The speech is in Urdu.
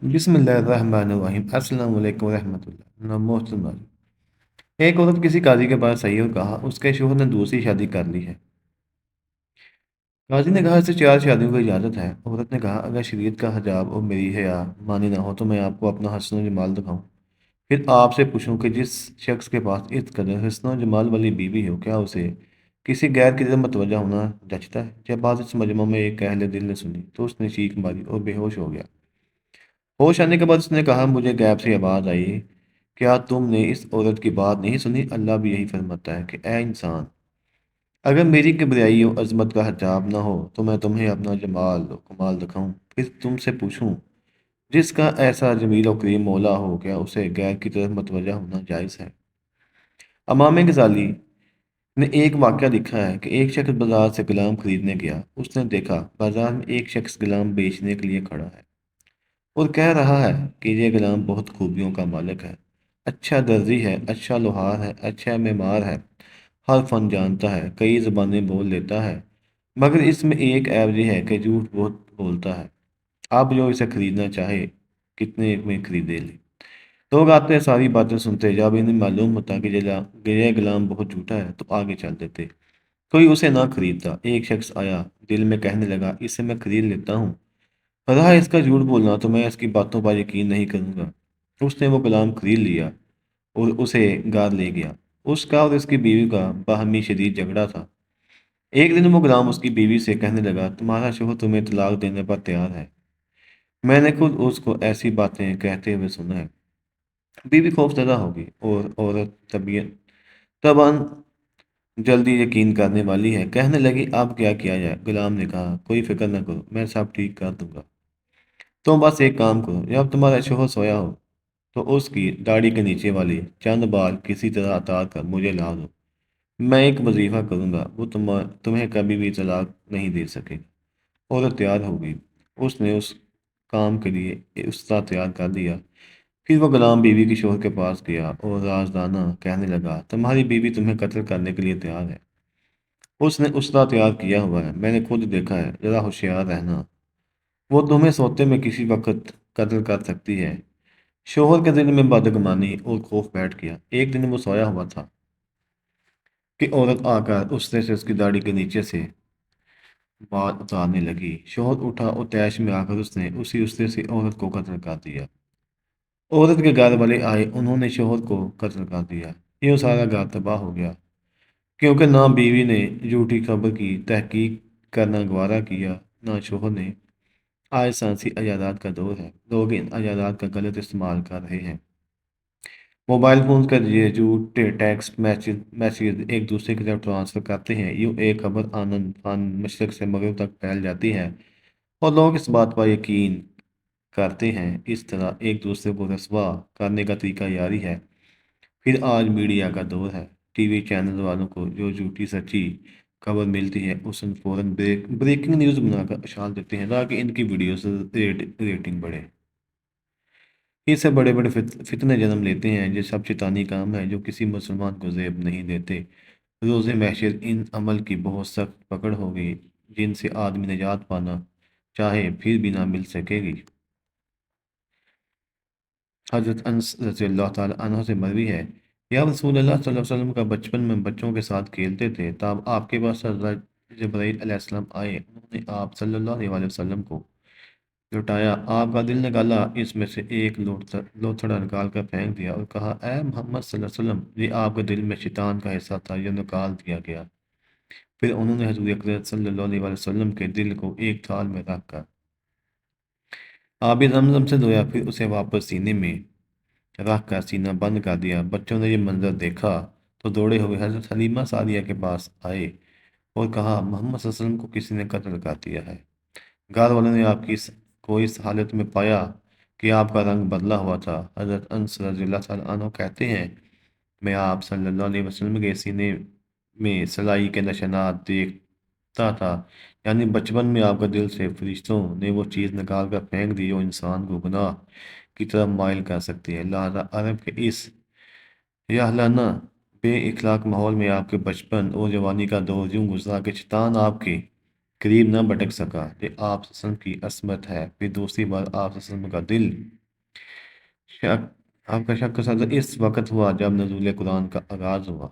بسم اللہ الرحمن الرحیم السلام علیکم ورحمۃ اللہ محترم ناظرین، ایک عورت کسی قاضی کے پاس آئی اور کہا اس کے شوہر نے دوسری شادی کر لی ہے۔ قاضی نے کہا اسے 4 شادیوں کی اجازت ہے۔ عورت نے کہا اگر شریعت کا حجاب اور میری حیا مانی نہ ہو تو میں آپ کو اپنا حسن و جمال دکھاؤں، پھر آپ سے پوچھوں کہ جس شخص کے پاس اس قدر حسن و جمال والی بیوی ہو کیا اسے کسی غیر کی طرف متوجہ ہونا جچتا ہے؟ جب بات اس مجمع میں ایک اہل دل نے سنی تو اس نے چیخ ماری اور بے ہوش ہو گیا۔ ہوش آنے کے بعد اس نے کہا مجھے غیب سے آواز آئی، کیا تم نے اس عورت کی بات نہیں سنی؟ اللہ بھی یہی فرماتا ہے کہ اے انسان، اگر میری کبریائی و عظمت کا حجاب نہ ہو تو میں تمہیں اپنا جمال و کمال دکھاؤں، پھر تم سے پوچھوں جس کا ایسا جمیل و کریم مولا ہو کیا اسے غیر کی طرف متوجہ ہونا جائز ہے؟ امام غزالی نے ایک واقعہ لکھا ہے کہ ایک شخص بازار سے غلام خریدنے گیا۔ اس نے دیکھا بازار میں ایک شخص غلام بیچنے کے لیے کھڑا ہے اور کہہ رہا ہے کہ یہ غلام بہت خوبیوں کا مالک ہے، اچھا درزی ہے، اچھا لوہار ہے، اچھا معمار ہے، ہر فن جانتا ہے، کئی زبانیں بول لیتا ہے، مگر اس میں ایک عیب یہ ہے کہ جھوٹ بہت بولتا ہے۔ آپ جو اسے خریدنا چاہے کتنے میں خریدے لے۔ لوگ آتے ساری باتیں سنتے، جب انہیں معلوم ہوتا کہ یہ غلام بہت جھوٹا ہے تو آگے چل دیتے، کوئی اسے نہ خریدتا۔ ایک شخص آیا، دل میں کہنے لگا اسے میں خرید لیتا ہوں، رہا اس کا جھوٹ بولنا تو میں اس کی باتوں پر یقین نہیں کروں گا۔ اس نے وہ غلام خرید لیا اور اسے گھر لے گیا۔ اس کا اور اس کی بیوی کا باہمی شدید جھگڑا تھا۔ ایک دن وہ غلام اس کی بیوی سے کہنے لگا تمہارا شوہر تمہیں طلاق دینے پر تیار ہے، میں نے خود اس کو ایسی باتیں کہتے ہوئے سنا ہے۔ بیوی خوف زدہ ہوگی اور عورت طبعاً جلدی یقین کرنے والی ہے، کہنے لگی اب کیا کیا جائے؟ غلام نے کہا کوئی فکر نہ کرو، میں سب ٹھیک کر دوں گا، تم بس ایک کام کرو، جب تمہارا شوہر سویا ہو تو اس کی داڑھی کے نیچے والی چند بال کسی طرح اتار کر مجھے لا دو، میں ایک وظیفہ کروں گا، وہ تمہیں کبھی بھی طلاق نہیں دے سکے گا۔ عورت تیار ہو گئی، اس نے اس کام کے لیے استاد تیار کر دیا۔ پھر وہ غلام بیوی کے شوہر کے پاس گیا اور رازدانہ کہنے لگا تمہاری بیوی تمہیں قتل کرنے کے لیے تیار ہے، اس نے استاد تیار کیا ہوا ہے، میں نے خود دیکھا ہے، ذرا ہوشیار رہنا، وہ تمہیں سوتے میں کسی وقت قتل کر سکتی ہے۔ شوہر کے دل میں بدگمانی اور خوف بیٹھ گیا۔ ایک دن وہ سویا ہوا تھا کہ عورت آ کر اس کی داڑھی کے نیچے سے بال اتارنے لگی۔ شوہر اٹھا اور تیش میں آ کر اس نے اسی استے سے عورت کو قتل کر دیا۔ عورت کے گھر والے آئے، انہوں نے شوہر کو قتل کر دیا۔ یہ سارا گھر تباہ ہو گیا کیونکہ نہ بیوی نے جھوٹی خبر کی تحقیق کرنا گوارا کیا، نہ شوہر نے۔ آج سائنسی ایجادات کا دور ہے، لوگ ان ایجادات کا غلط استعمال کر رہے ہیں۔ موبائل فون کے ذریعے جھوٹے ٹیکسٹ میسیج ایک دوسرے کی طرف ٹرانسفر کرتے ہیں، یوں ایک خبر آنن فان مشرق سے مغرب تک پھیل جاتی ہے اور لوگ اس بات پر یقین کرتے ہیں۔ اس طرح ایک دوسرے کو رسوا کرنے کا طریقہ جاری ہے۔ پھر آج میڈیا کا دور ہے، ٹی وی چینل والوں کو جو جھوٹی سچی خبر ملتی ہے اس نے فوراً بریکنگ نیوز بنا کر اشاعت دیتے ہیں تاکہ ان کی ویڈیوز ریٹنگ بڑھے۔ اس سے بڑے بڑے فتنے جنم لیتے ہیں، یہ سب شیطانی کام ہے جو کسی مسلمان کو زیب نہیں دیتے۔ روز محشر ان عمل کی بہت سخت پکڑ ہوگی جن سے آدمی نجات پانا چاہے پھر بھی نہ مل سکے گی۔ حضرت انس رضی اللہ تعالیٰ عنہ سے مروی ہے، یا رسول اللہ صلی اللہ علیہ وسلم کا بچپن میں بچوں کے ساتھ کھیلتے تھے، تب آپ کے پاس حضرت جبرائیل علیہ السلام آئے، انہوں نے آپ صلی اللہ علیہ وسلم کو لٹایا، آپ کا دل نکالا، اس میں سے ایک لوتھڑا نکال کر پھینک دیا اور کہا اے محمد صلی اللہ علیہ وسلم، یہ آپ کے دل میں شیطان کا حصہ تھا، یہ نکال دیا گیا۔ پھر انہوں نے حضور اکرم صلی اللہ علیہ وسلم کے دل کو ایک تھال میں رکھ کر آب زمزم سے دھویا، پھر اسے واپس سینے میں رکھ کر سینہ بند کر دیا۔ بچوں نے یہ منظر دیکھا تو دوڑے ہوئے حضرت حلیمہ سعدیہ کے پاس آئے اور کہا محمد صلی اللہ علیہ وسلم کو کسی نے قتل کر دیا ہے۔ گھر والوں نے آپ کو اس حالت میں پایا کہ آپ کا رنگ بدلا ہوا تھا۔ حضرت انس رضی اللہ تعالیٰ عنہ کہتے ہیں میں آپ صلی اللہ علیہ وسلم کے سینے میں سلائی کے نشانات دیکھتا تھا، یعنی بچپن میں آپ کا دل سے فرشتوں نے وہ چیز نکال کر پھینک دی جو انسان کو گناہ کی طرف مائل کر سکتی ہے۔ لہذا عرب کے اس یاہلانہ بے اخلاق ماحول میں آپ کے بچپن اور جوانی کا دور یوں گزرا کہ شیطان آپ کے قریب نہ بھٹک سکا۔ یہ آپ صلی اللہ علیہ وسلم کی عصمت ہے۔ پھر دوسری بار آپ صلی اللہ علیہ وسلم کا دل شک آپ کا شک کا صدر اس وقت ہوا جب نزول قرآن کا آغاز ہوا۔